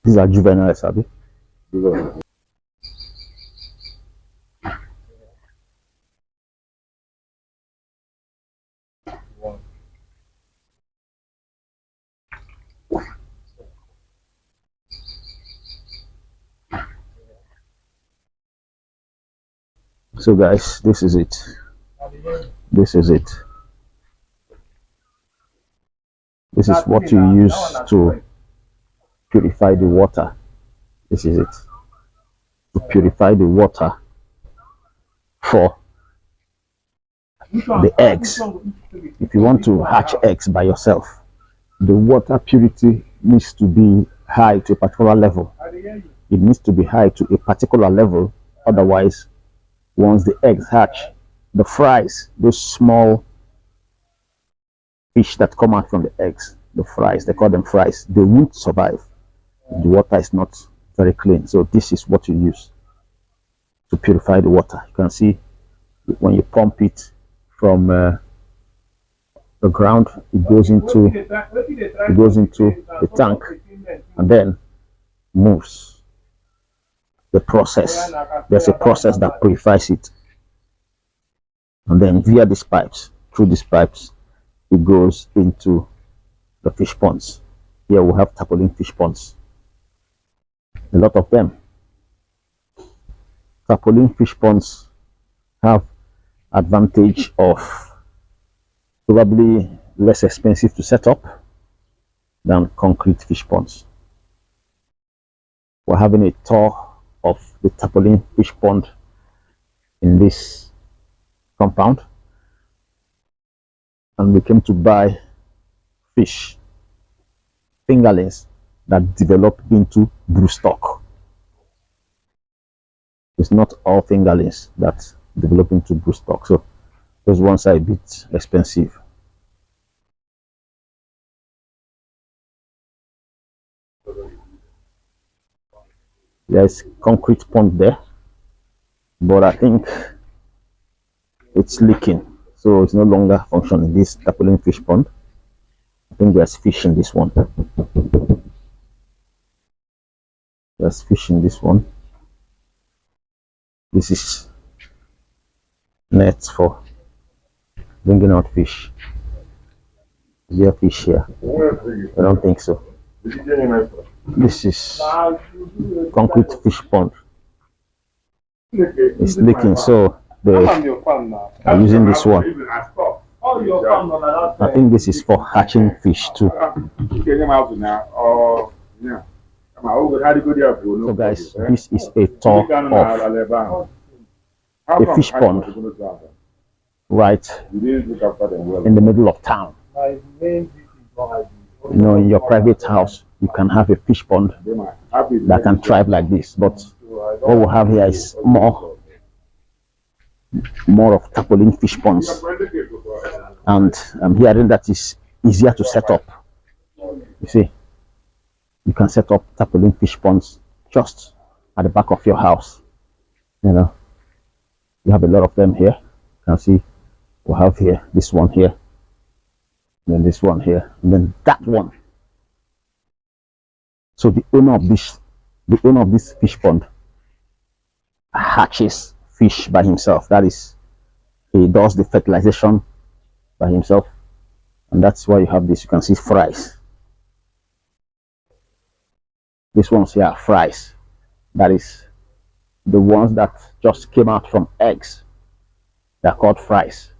These are juveniles, Abby. So guys, this is it. This is it. This is what you use to purify the water. This is it. To purify the water for the eggs. If you want to hatch eggs by yourself, the water purity needs to be high to a particular level. It needs to be high to a particular level. Otherwise, once the eggs hatch, the fries, those small fish that come out from the eggs, the fries, they call them fries, they won't survive. The water is not very clean. So this is what you use to purify the water. You can see when you pump it from the ground, it goes into the tank and then moves. The process, there's a process that purifies it, and then via these pipes, through these pipes, it goes into the fish ponds. Here we have tarpaulin fish ponds, a lot of them. Tarpaulin fish ponds have advantage of probably less expensive to set up than concrete fish ponds. We're having a tour of the tarpaulin fish pond in this compound, and we came to buy fish, fingerlings that develop into broodstock. It's not all fingerlings that develop into broodstock, so those ones are a bit expensive. There's concrete pond there, but I think it's leaking, so it's no longer functioning. This tarpaulin fish pond, I think there's fish in this one. There's fish in this one. This is nets for bringing out fish. Is there fish here? I don't think so. This is concrete fish pond. It's leaking, so they are using this one. I think this is for hatching fish too. So guys, this is a tour of a fish pond right in the middle of town. You know, in your private house, you can have a fish pond that can thrive like this, but what we have here is more of tarpaulin fish ponds, and I'm hearing that is easier to set up. You see, you can set up tarpaulin fish ponds just at the back of your house. You know, you have a lot of them here. You can see we have here this one here, and then this one here, and then that one. So the owner of this fish pond hatches fish by himself. That is, he does the fertilization by himself, and that's why you have this. You can see fries. These ones here are fries. That is the ones that just came out from eggs. They're called fries,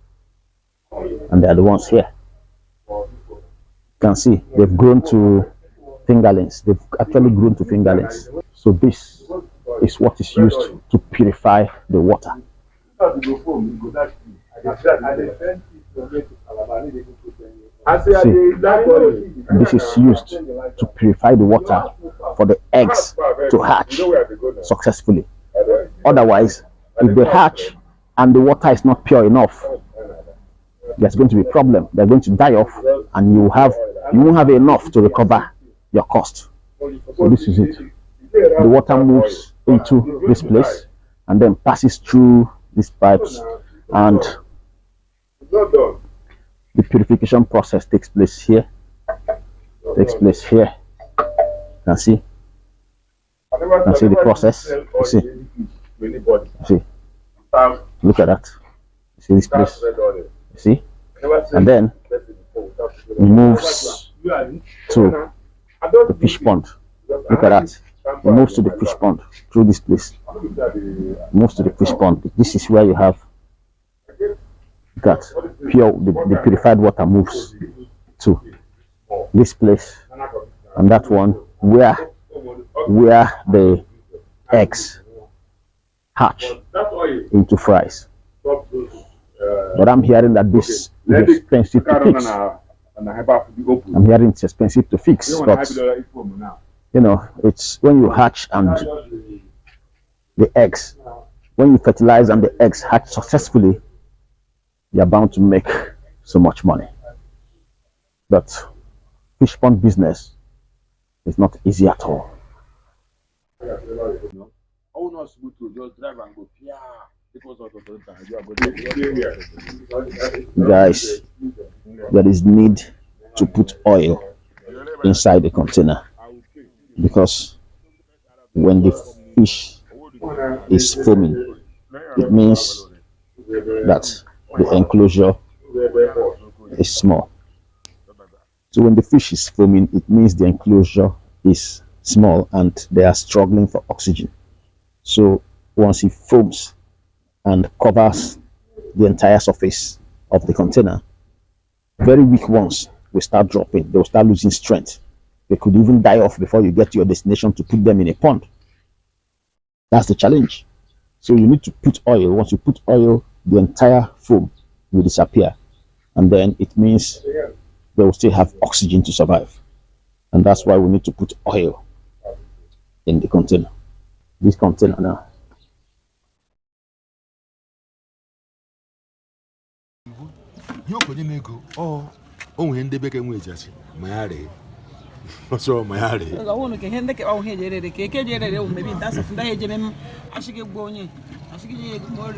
and they're the ones here. You can see they've grown to fingerlings. They've actually grown to fingerlings. So this is what is used to purify the water. See, this is used to purify the water for the eggs to hatch successfully. Otherwise, if they hatch and the water is not pure enough, there's going to be a problem. They're going to die off, and you won't have enough to recover your cost. So this is it. The water moves into this place and then passes through these pipes, and the purification process takes place here. You can see You can see the process. You see. You see. Look at that. You see this place. You see. And then it moves to the fish pond. Look at that. It moves to the fish pond through this place. It moves to the fish pond. This is where you have that pure, the purified water moves to this place, and that one where the eggs hatch into fries. But I'm hearing that this is expensive to fix. I'm hearing it's expensive to fix, but you know, it's when you hatch and the eggs, when you fertilize and the eggs hatch successfully, you're bound to make so much money. But fish pond business is not easy at all. Guys, there is need to put oil inside the container, because when the fish is foaming, it means that the enclosure is small. So when the fish is foaming, it means the enclosure is small and they are struggling for oxygen. So once it foams and covers the entire surface of the container, very weak ones will start dropping. They will start losing strength. They could even die off before you get to your destination to put them in a pond. That's the challenge. So you need to put oil. Once you put oil, the entire foam will disappear, and then it means they will still have oxygen to survive. And that's why we need to put oil in the container. This container now. So my heart. I want to get the out here, the cake, maybe that's a day, Jim. I should get going. I should get more.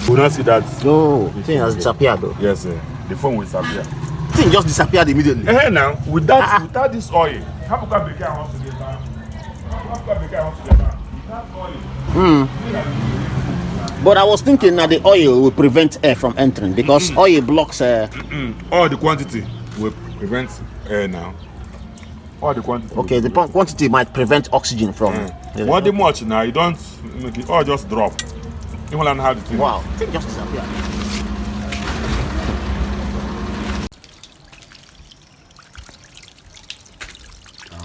We don't see that. No, the thing has disappeared though. Yes, sir. The phone will disappear. The thing just disappeared immediately. Hey, now with that, without this oil, how can be wants to get down? How can be wants to get down? Without oil. But I was thinking that the oil will prevent air from entering, because oil blocks all the quantity will prevent air now. All the quantity. Okay, the quantity might prevent oxygen from. One day much now, you don't make it all just drop. You will learn how to do. Wow, the thing just disappeared.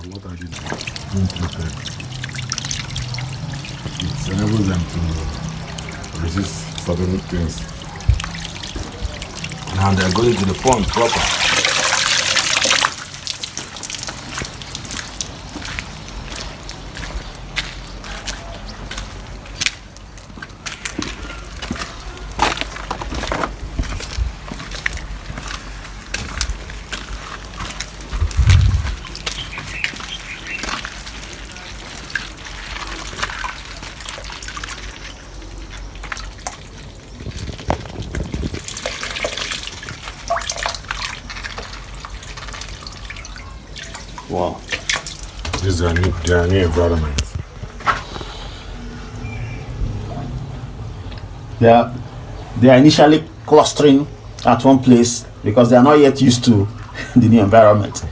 What I did being prepared. It enables them to resist certain things. Now they're going to the pond proper. Wow. This is their new environment. They are initially clustering at one place because they are not yet used to the new environment.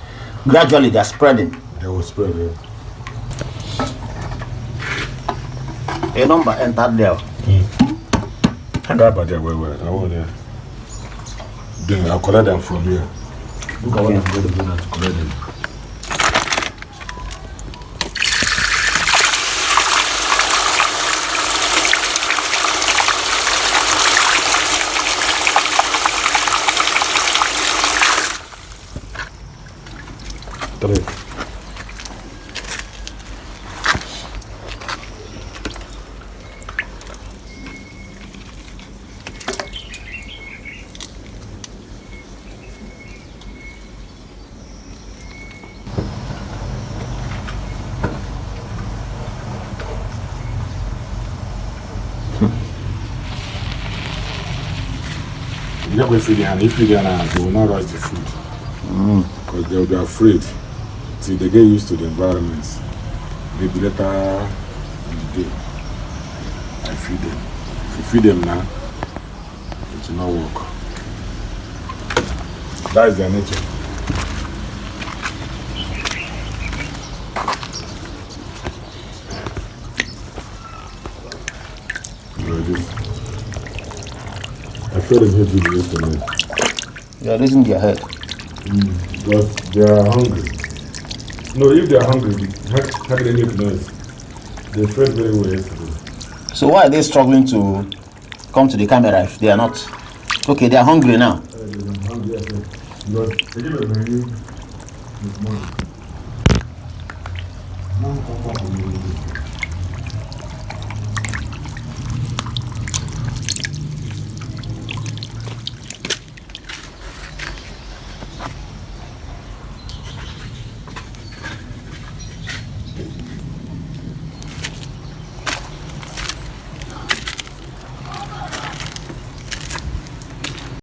Gradually they are spreading. They will spread, yeah. A number entered there. And that by there, where I want to. Then I'll collect them from here. Look at what I'm going to do now to collect them. You never feed them, if you feed them, they will not rush the food. Because they will be afraid. till they get used to the environment. Maybe later in the day, I feed them. If you feed them now, it will not work. That is their nature. I fed them heavily yesterday. You are raising their head. But they are hungry. No, if they are hungry, how can they make noise? They fed very well yesterday. So why are they struggling to come to the camera if they are not? Okay, they are hungry now. They are hungry, yes, sir. But they give a menu this morning. Now come back.